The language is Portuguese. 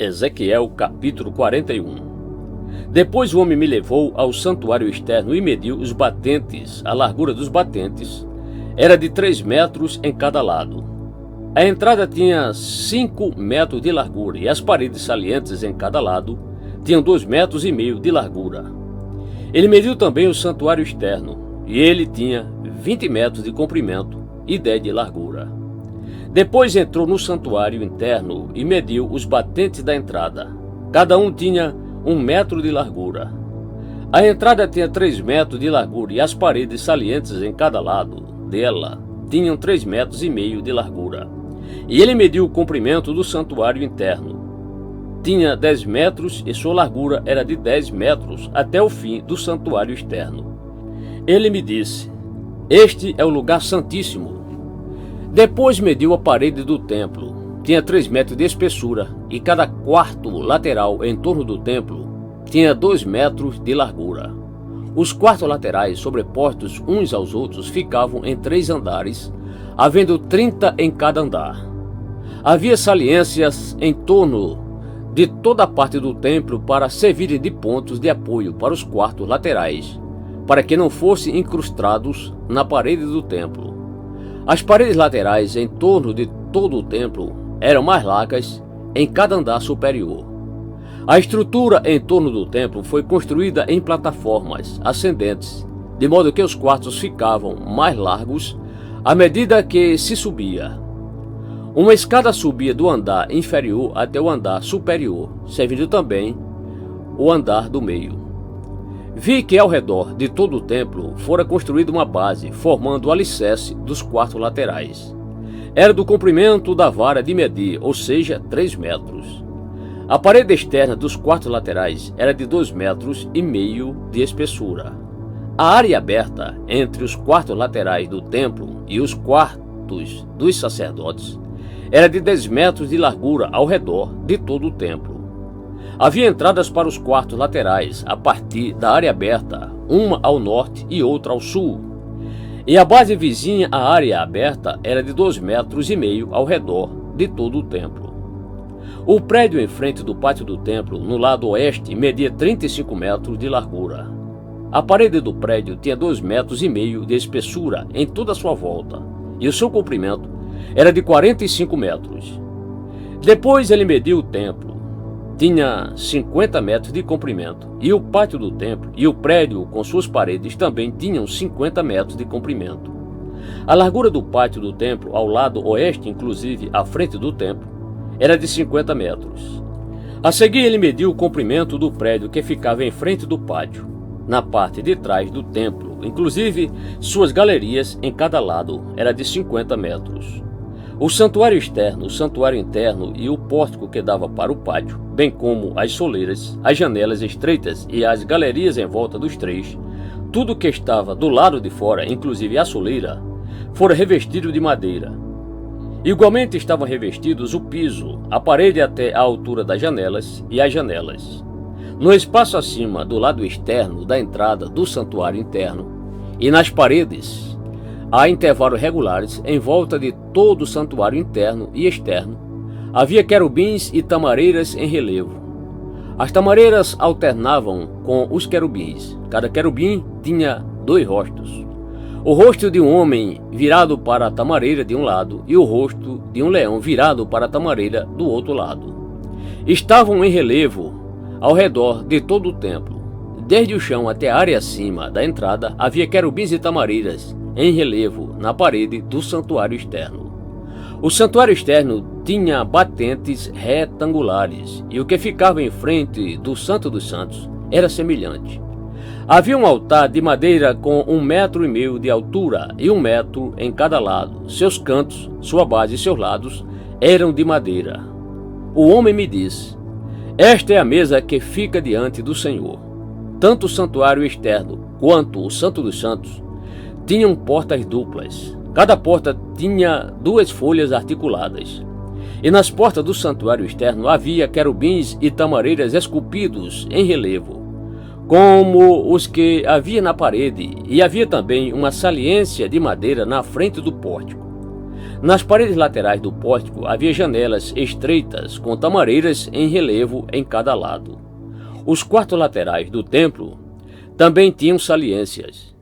Ezequiel capítulo 41. Depois o homem me levou ao santuário externo e mediu os batentes. A largura dos batentes era de 3 metros em cada lado. A entrada tinha 5 metros de largura e as paredes salientes em cada lado tinham 2,5 metros de largura. Ele mediu também o santuário externo e ele tinha 20 metros de comprimento e 10 de largura. Depois entrou no santuário interno e mediu os batentes da entrada. Cada um tinha 1 metro de largura. A entrada tinha 3 metros de largura e as paredes salientes em cada lado dela tinham 3,5 metros de largura. E ele mediu o comprimento do santuário interno. Tinha 10 metros e sua largura era de 10 metros até o fim do santuário externo. Ele me disse: "Este é o lugar santíssimo." Depois mediu a parede do templo. Tinha 3 metros de espessura e cada quarto lateral em torno do templo tinha 2 metros de largura. Os quartos laterais, sobrepostos uns aos outros, ficavam em 3 andares, havendo 30 em cada andar. Havia saliências em torno de toda a parte do templo para servirem de pontos de apoio para os quartos laterais, para que não fossem incrustados na parede do templo. As paredes laterais em torno de todo o templo eram mais largas em cada andar superior. A estrutura em torno do templo foi construída em plataformas ascendentes, de modo que os quartos ficavam mais largos à medida que se subia. Uma escada subia do andar inferior até o andar superior, servindo também o andar do meio. Vi que ao redor de todo o templo fora construída uma base, formando o alicerce dos quartos laterais. Era do comprimento da vara de medir, ou seja, 3 metros. A parede externa dos quartos laterais era de 2,5 metros de espessura. A área aberta entre os quartos laterais do templo e os quartos dos sacerdotes era de 10 metros de largura ao redor de todo o templo. Havia entradas para os quartos laterais a partir da área aberta, uma ao norte e outra ao sul. E a base vizinha à área aberta era de 2,5 metros ao redor de todo o templo. O prédio em frente do pátio do templo, no lado oeste, media 35 metros de largura. A parede do prédio tinha 2,5 metros de espessura em toda a sua volta, e o seu comprimento era de 45 metros. Depois ele mediu o templo. Tinha 50 metros de comprimento, e o pátio do templo e o prédio com suas paredes também tinham 50 metros de comprimento. A largura do pátio do templo ao lado oeste, inclusive à frente do templo, era de 50 metros. A seguir ele mediu o comprimento do prédio que ficava em frente do pátio, na parte de trás do templo, inclusive suas galerias em cada lado, era de 50 metros. O santuário externo, o santuário interno e o pórtico que dava para o pátio, bem como as soleiras, as janelas estreitas e as galerias em volta dos três, tudo que estava do lado de fora, inclusive a soleira, fora revestido de madeira. Igualmente estavam revestidos o piso, a parede até a altura das janelas e as janelas. No espaço acima, do lado externo da entrada do santuário interno, e nas paredes, há intervalos regulares em volta de todo o santuário interno e externo. Havia querubins e tamareiras em relevo. As tamareiras alternavam com os querubins. Cada querubim tinha 2 rostos. O rosto de um homem virado para a tamareira de um lado e o rosto de um leão virado para a tamareira do outro lado. Estavam em relevo ao redor de todo o templo. Desde o chão até a área acima da entrada havia querubins e tamareiras em relevo na parede do santuário externo. O santuário externo tinha batentes retangulares e o que ficava em frente do Santo dos Santos era semelhante. Havia um altar de madeira com 1,5 metros de altura e 1 metro em cada lado. Seus cantos, sua base e seus lados eram de madeira. O homem me disse: "Esta é a mesa que fica diante do Senhor." Tanto o santuário externo quanto o Santo dos Santos tinham portas duplas. Cada porta tinha 2 folhas articuladas. E nas portas do santuário externo havia querubins e tamareiras esculpidos em relevo, como os que havia na parede, e havia também uma saliência de madeira na frente do pórtico. Nas paredes laterais do pórtico havia janelas estreitas com tamareiras em relevo em cada lado. Os quartos laterais do templo também tinham saliências.